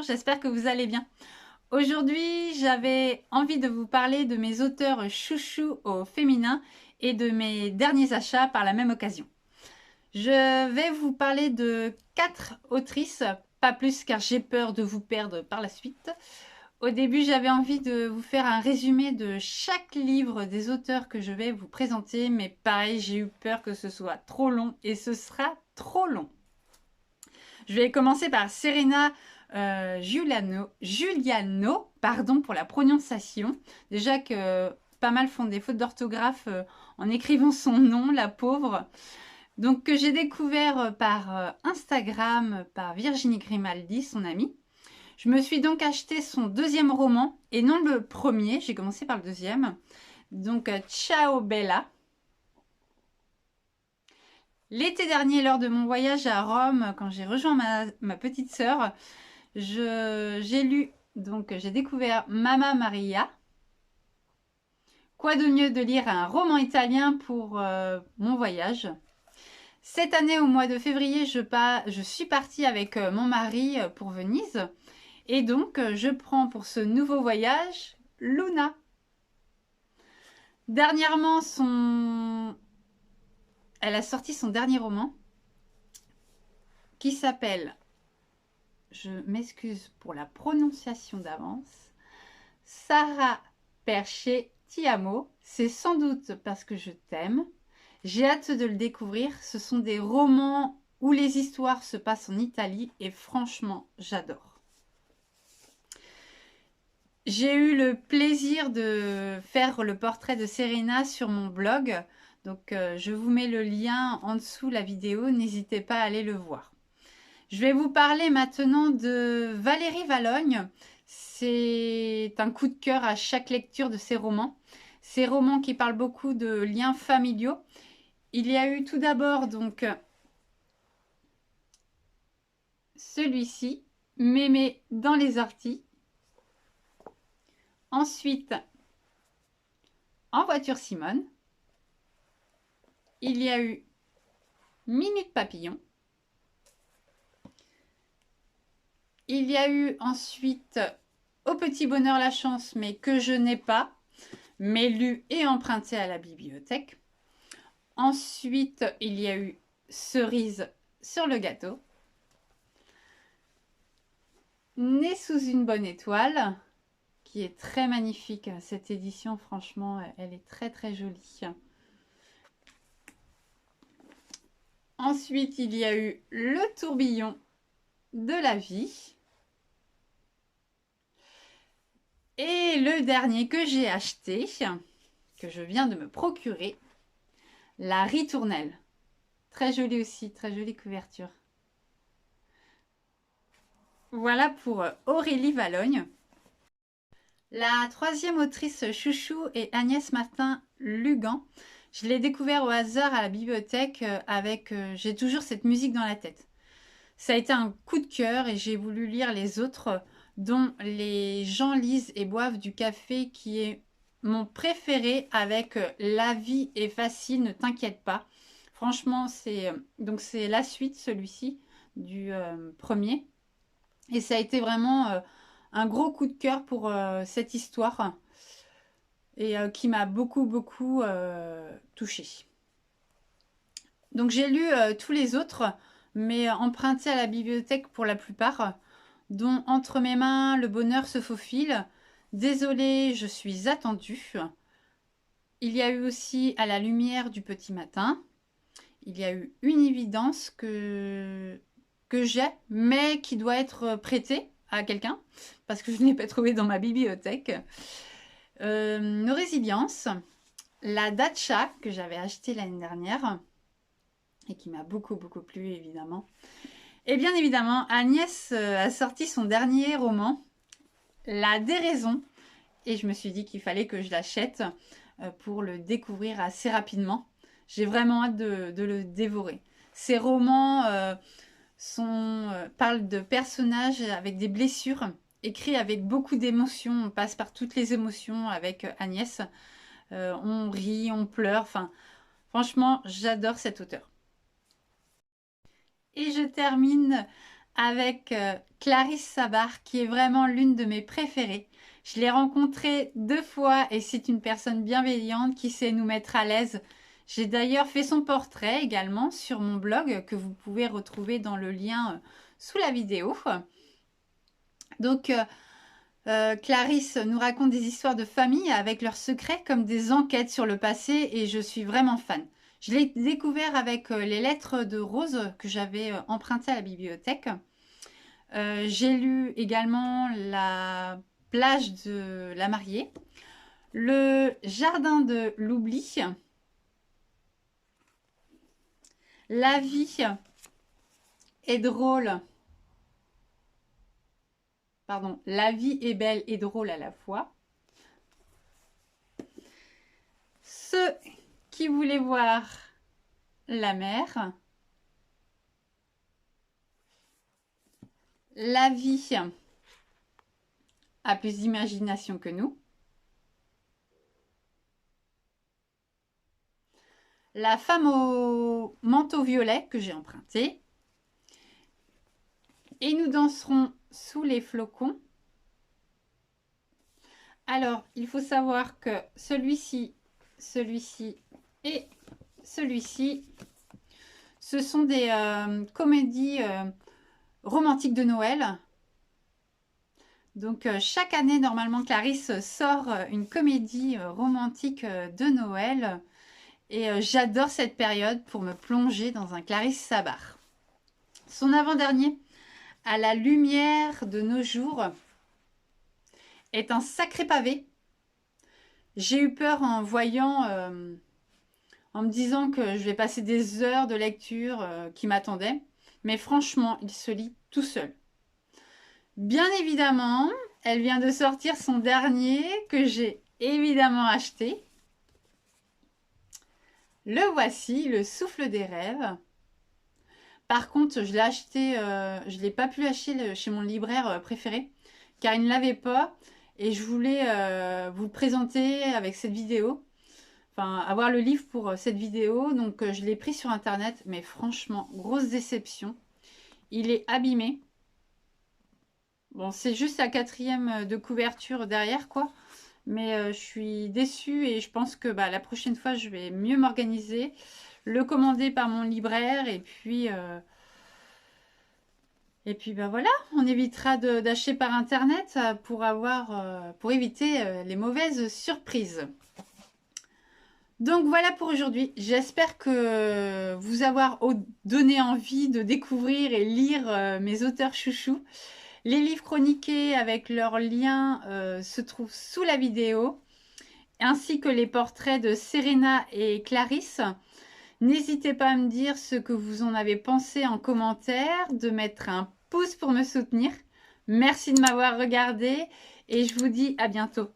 j'espère que vous allez bien. Aujourd'hui, j'avais envie de vous parler de mes auteurs chouchous au féminin et de mes derniers achats par la même occasion. Je vais vous parler de 4 autrices, pas plus car j'ai peur de vous perdre par la suite. Au début, j'avais envie de vous faire un résumé de chaque livre des auteurs que je vais vous présenter, mais pareil, j'ai eu peur que ce soit trop long et ce sera trop long. Je vais commencer par Serena Giuliano, pardon pour la prononciation. Déjà que pas mal font des fautes d'orthographe en écrivant son nom, la pauvre. Donc que j'ai découvert par Instagram, par Virginie Grimaldi, son amie. Je me suis donc acheté son deuxième roman, et non le premier, j'ai commencé par le deuxième. Donc Ciao Bella. L'été dernier, lors de mon voyage à Rome, quand j'ai rejoint ma petite sœur, j'ai lu, donc j'ai découvert Mamma Maria. Quoi de mieux de lire un roman italien pour mon voyage. Cette année, au mois de février, je suis partie avec mon mari pour Venise. Et donc, je prends pour ce nouveau voyage Luna. Dernièrement, elle a sorti son dernier roman qui s'appelle, je m'excuse pour la prononciation d'avance, Sarà perché ti amo. C'est sans doute parce que je t'aime. J'ai hâte de le découvrir. Ce sont des romans où les histoires se passent en Italie et franchement, j'adore. J'ai eu le plaisir de faire le portrait de Serena sur mon blog. Donc, je vous mets le lien en dessous la vidéo. N'hésitez pas à aller le voir. Je vais vous parler maintenant de Valérie Valogne. C'est un coup de cœur à chaque lecture de ses romans. Ces romans qui parlent beaucoup de liens familiaux. Il y a eu tout d'abord donc celui-ci, Mémé dans les orties. Ensuite, En voiture Simone. Il y a eu Minute Papillon. Il y a eu ensuite Au petit bonheur la chance, mais que je n'ai pas, mais lu et emprunté à la bibliothèque. Ensuite, il y a eu Cerise sur le gâteau. Né sous une bonne étoile, qui est très magnifique. Cette édition, franchement, elle est très très jolie. Ensuite, il y a eu Le tourbillon de la vie. Et le dernier que j'ai acheté, que je viens de me procurer, La ritournelle. Très jolie aussi, très jolie couverture. Voilà pour Aurélie Valogne. La troisième autrice chouchou est Agnès Martin-Lugan. Je l'ai découvert au hasard à la bibliothèque avec j'ai toujours cette musique dans la tête. Ça a été un coup de cœur et j'ai voulu lire les autres, dont Les gens lisent et boivent du café, qui est mon préféré avec La vie est facile, ne t'inquiète pas. Franchement, c'est la suite, celui-ci, du premier. Et ça a été vraiment un gros coup de cœur pour cette histoire et qui m'a beaucoup touchée. Donc j'ai lu tous les autres, mais empruntés à la bibliothèque pour la plupart, dont Entre mes mains, Le bonheur se faufile, Désolée, je suis attendue. Il y a eu aussi À la lumière du petit matin. Il y a eu Une évidence que j'ai, mais qui doit être prêtée à quelqu'un, parce que je ne l'ai pas trouvé dans ma bibliothèque. Nos résiliences, La Dacha, que j'avais acheté l'année dernière, et qui m'a beaucoup plu, évidemment. Et bien évidemment, Agnès a sorti son dernier roman, La déraison, et je me suis dit qu'il fallait que je l'achète pour le découvrir assez rapidement. J'ai vraiment hâte de le dévorer. Ces romans parlent de personnages avec des blessures, écrits avec beaucoup d'émotions. On passe par toutes les émotions avec Agnès. On rit, on pleure. Enfin, franchement, j'adore cet auteur. Et je termine avec Clarisse Sabar, qui est vraiment l'une de mes préférées. Je l'ai rencontrée 2 fois et c'est une personne bienveillante qui sait nous mettre à l'aise. J'ai d'ailleurs fait son portrait également sur mon blog que vous pouvez retrouver dans le lien sous la vidéo. Donc, Clarisse nous raconte des histoires de famille avec leurs secrets comme des enquêtes sur le passé et je suis vraiment fan. Je l'ai découvert avec les lettres de Rose que j'avais empruntées à la bibliothèque. J'ai lu également La plage de la mariée, Le jardin de l'oubli, La vie est drôle. Pardon, La vie est belle et drôle à la fois. Ceux qui voulaient voir la mer. La vie a plus d'imagination que nous. La femme au manteau violet que j'ai emprunté. Et nous danserons sous les flocons. Alors, il faut savoir que celui-ci et celui-ci, ce sont des comédies romantiques de Noël. Donc, chaque année, normalement, Clarisse sort une comédie romantique de Noël. Et j'adore cette période pour me plonger dans un Clarisse Sabar. Son avant-dernier, À la lumière de nos jours, est un sacré pavé. J'ai eu peur en voyant, en me disant que je vais passer des heures de lecture qui m'attendaient. Mais franchement, il se lit tout seul. Bien évidemment, elle vient de sortir son dernier que j'ai évidemment acheté. Le voici, Le souffle des rêves. Par contre, je l'ai acheté, je ne l'ai pas pu acheter chez mon libraire préféré, car il ne l'avait pas. Et je voulais vous le présenter avec cette vidéo. Enfin, avoir le livre pour cette vidéo. Donc, je l'ai pris sur Internet. Mais franchement, grosse déception. Il est abîmé. Bon, c'est juste la 4e de couverture derrière, quoi. Mais je suis déçue et je pense que la prochaine fois, je vais mieux m'organiser. Le commander par mon libraire et puis voilà, on évitera d'acheter par Internet pour éviter les mauvaises surprises. Donc voilà pour aujourd'hui. J'espère que vous avoir donné envie de découvrir et lire mes auteurs chouchous. Les livres chroniqués avec leurs liens se trouvent sous la vidéo, ainsi que les portraits de Serena et Clarisse. N'hésitez pas à me dire ce que vous en avez pensé en commentaire, de mettre un pouce pour me soutenir. Merci de m'avoir regardé et je vous dis à bientôt.